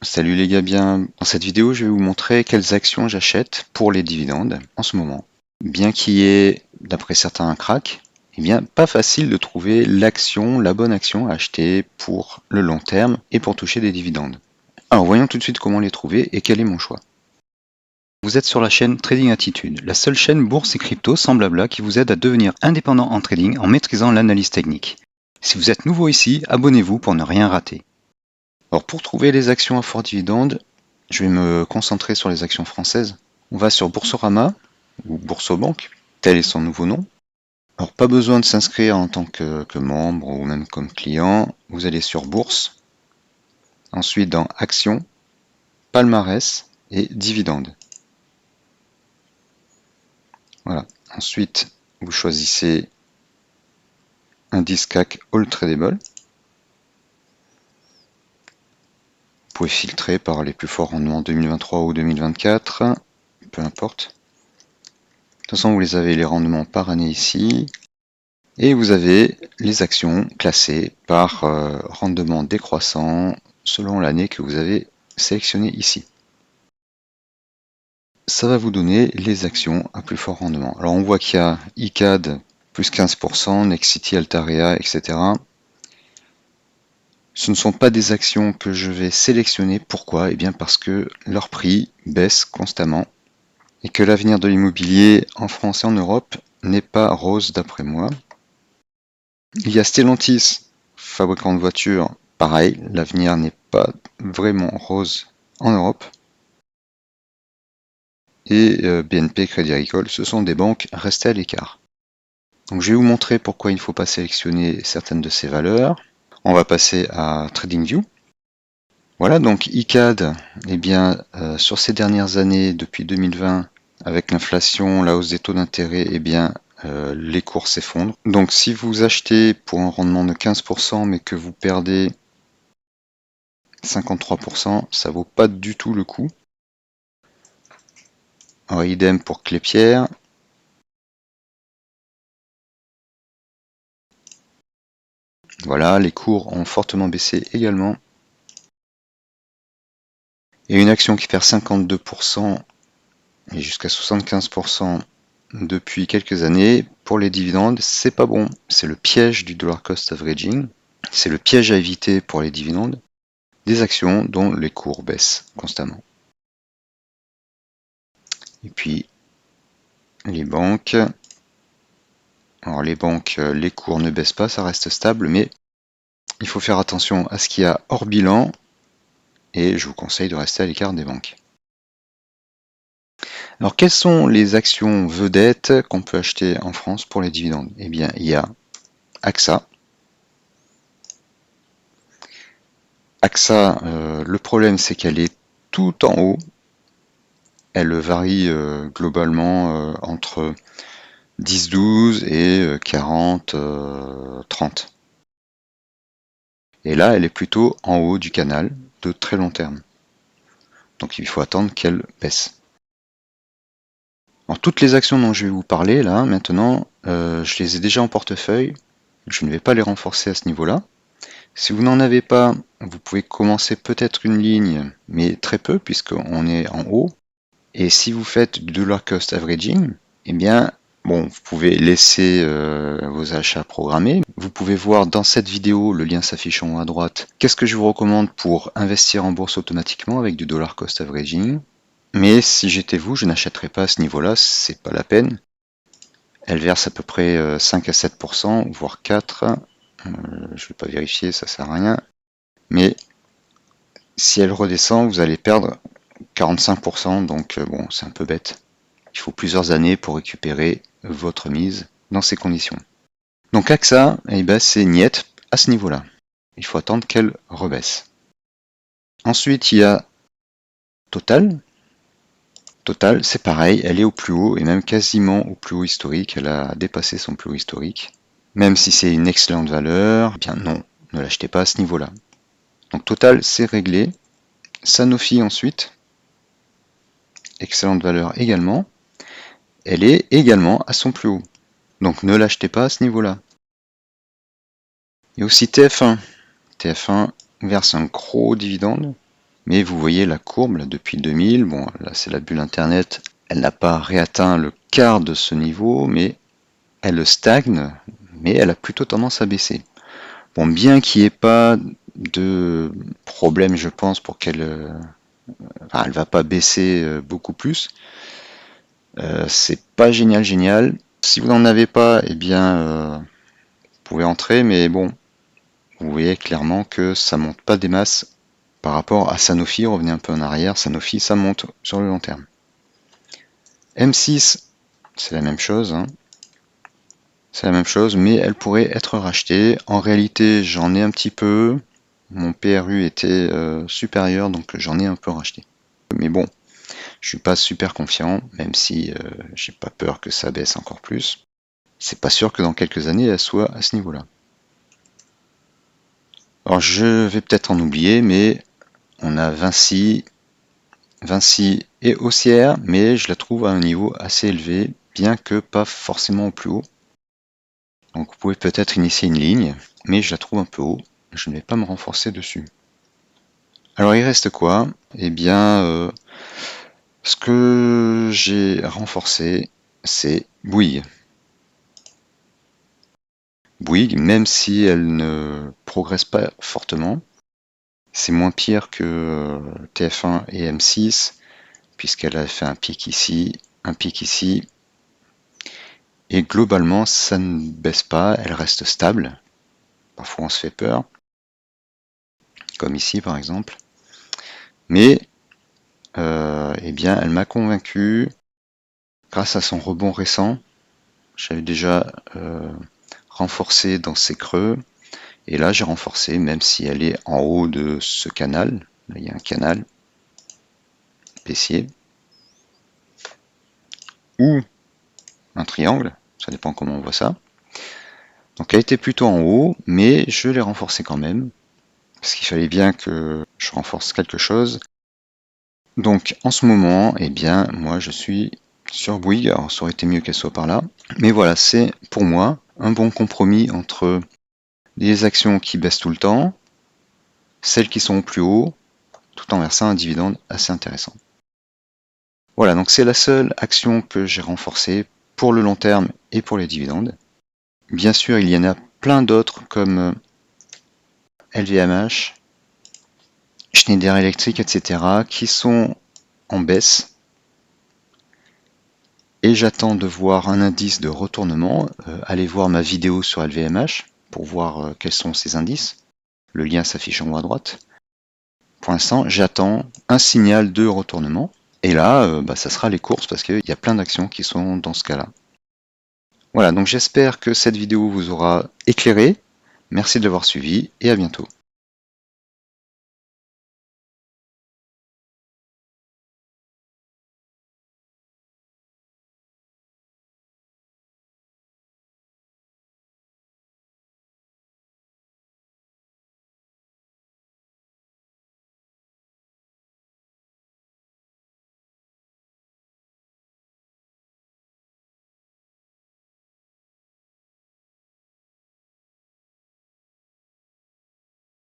Salut les gars, bien. Dans cette vidéo, je vais vous montrer quelles actions j'achète pour les dividendes en ce moment. Bien qu'il y ait, d'après certains, un crack, eh bien, pas facile de trouver l'action, la bonne action à acheter pour le long terme et pour toucher des dividendes. Alors, voyons tout de suite comment les trouver et quel est mon choix. Vous êtes sur la chaîne Trading Attitude, la seule chaîne bourse et crypto sans blabla qui vous aide à devenir indépendant en trading en maîtrisant l'analyse technique. Si vous êtes nouveau ici, abonnez-vous pour ne rien rater. Alors pour trouver les actions à fort dividende, je vais me concentrer sur les actions françaises. On va sur Boursorama ou Boursobank, tel est son nouveau nom. Alors pas besoin de s'inscrire en tant que membre ou même comme client. Vous allez sur Bourse, ensuite dans Actions, Palmarès et Dividendes. Voilà. Ensuite, vous choisissez Indice CAC All Tradable. Vous pouvez filtrer par les plus forts rendements 2023 ou 2024, peu importe. De toute façon, vous les avez les rendements par année ici. Et vous avez les actions classées par rendement décroissant selon l'année que vous avez sélectionnée ici. Ça va vous donner les actions à plus fort rendement. Alors on voit qu'il y a ICAD plus 15%, Nexity, Altarea, etc. Ce ne sont pas des actions que je vais sélectionner. Pourquoi? Eh bien parce que leur prix baisse constamment et que l'avenir de l'immobilier en France et en Europe n'est pas rose d'après moi. Il y a Stellantis, fabricant de voitures, pareil, l'avenir n'est pas vraiment rose en Europe. Et BNP, Crédit Agricole, ce sont des banques restées à l'écart. Donc je vais vous montrer pourquoi il ne faut pas sélectionner certaines de ces valeurs. On va passer à TradingView. Voilà, donc ICAD, eh bien, sur ces dernières années, depuis 2020, avec l'inflation, la hausse des taux d'intérêt, eh bien, les cours s'effondrent. Donc si vous achetez pour un rendement de 15% mais que vous perdez 53%, ça vaut pas du tout le coup. Alors, idem pour Clépierre. Voilà, les cours ont fortement baissé également. Et une action qui perd 52% et jusqu'à 75% depuis quelques années, pour les dividendes, c'est pas bon. C'est le piège du dollar cost averaging. C'est le piège à éviter pour les dividendes. Des actions dont les cours baissent constamment. Et puis, les banques. Alors, les banques, les cours ne baissent pas, ça reste stable, mais il faut faire attention à ce qu'il y a hors bilan et je vous conseille de rester à l'écart des banques. Alors, quelles sont les actions vedettes qu'on peut acheter en France pour les dividendes? Eh bien, il y a AXA. AXA, le problème c'est qu'elle est tout en haut. Elle varie globalement entre 10-12 et 40-30. Et là, elle est plutôt en haut du canal de très long terme. Donc il faut attendre qu'elle baisse. Alors, toutes les actions dont je vais vous parler là maintenant, je les ai déjà en portefeuille. Je ne vais pas les renforcer à ce niveau-là. Si vous n'en avez pas, vous pouvez commencer peut-être une ligne, mais très peu puisqu'on est en haut. Et si vous faites du dollar cost averaging, eh bien, bon, vous pouvez laisser vos achats programmés. Vous pouvez voir dans cette vidéo, le lien s'affiche en haut à droite, qu'est-ce que je vous recommande pour investir en bourse automatiquement avec du dollar cost averaging. Mais si j'étais vous, je n'achèterais pas à ce niveau-là, c'est pas la peine. Elle verse à peu près 5 à 7%, voire 4. Je ne vais pas vérifier, ça sert à rien. Mais si elle redescend, vous allez perdre 45%, donc bon, c'est un peu bête. Il faut plusieurs années pour récupérer votre mise dans ces conditions. Donc AXA, eh ben, c'est niet à ce niveau-là. Il faut attendre qu'elle rebaisse. Ensuite, il y a Total. Total, c'est pareil, elle est au plus haut et même quasiment au plus haut historique. Elle a dépassé son plus haut historique. Même si c'est une excellente valeur, eh bien non, ne l'achetez pas à ce niveau-là. Donc Total, c'est réglé. Sanofi ensuite, excellente valeur également. Elle est également à son plus haut. Donc ne l'achetez pas à ce niveau-là. Et aussi TF1. TF1 verse un gros dividende. Mais vous voyez la courbe là, depuis 2000, bon là c'est la bulle internet, elle n'a pas réatteint le quart de ce niveau, mais elle stagne, mais elle a plutôt tendance à baisser. Bon, bien qu'il n'y ait pas de problème, je pense, pour qu'elle enfin, elle va pas baisser beaucoup plus. C'est pas génial, génial. Si vous n'en avez pas, eh bien, vous pouvez entrer, mais bon, vous voyez clairement que ça monte pas des masses par rapport à Sanofi. Revenez un peu en arrière, Sanofi, ça monte sur le long terme. M6, c'est la même chose, hein. C'est la même chose, mais elle pourrait être rachetée. En réalité, j'en ai un petit peu. Mon PRU était supérieur, donc j'en ai un peu racheté. Mais bon, je suis pas super confiant, même si j'ai pas peur que ça baisse encore plus. C'est pas sûr que dans quelques années elle soit à ce niveau-là. Alors je vais peut-être en oublier, mais on a Vinci. Vinci est haussière, mais je la trouve à un niveau assez élevé, bien que pas forcément au plus haut. Donc vous pouvez peut-être initier une ligne, mais je la trouve un peu haut. Je ne vais pas me renforcer dessus. Alors il reste quoi? Eh bien, ce que j'ai renforcé, c'est Bouygues. Bouygues, même si elle ne progresse pas fortement, c'est moins pire que TF1 et M6, puisqu'elle a fait un pic ici, et globalement ça ne baisse pas, elle reste stable. Parfois on se fait peur, comme ici par exemple, mais eh bien elle m'a convaincu grâce à son rebond récent. J'avais déjà renforcé dans ces creux, et là j'ai renforcé, même si elle est en haut de ce canal. Là il y a un canal baissier, ou un triangle, ça dépend comment on voit ça. Donc elle était plutôt en haut, mais je l'ai renforcée quand même, parce qu'il fallait bien que je renforce quelque chose. Donc en ce moment, eh bien moi je suis sur Bouygues, alors ça aurait été mieux qu'elle soit par là. Mais voilà, c'est pour moi un bon compromis entre les actions qui baissent tout le temps, celles qui sont au plus haut, tout en versant un dividende assez intéressant. Voilà, donc c'est la seule action que j'ai renforcée pour le long terme et pour les dividendes. Bien sûr, il y en a plein d'autres comme LVMH, Schneider Electric, etc., qui sont en baisse. Et j'attends de voir un indice de retournement. Allez voir ma vidéo sur LVMH pour voir quels sont ces indices. Le lien s'affiche en haut à droite. Pour l'instant, j'attends un signal de retournement. Et là, ça sera les courses parce qu'il y a plein d'actions qui sont dans ce cas-là. Voilà, donc j'espère que cette vidéo vous aura éclairé. Merci de l'avoir suivi et à bientôt.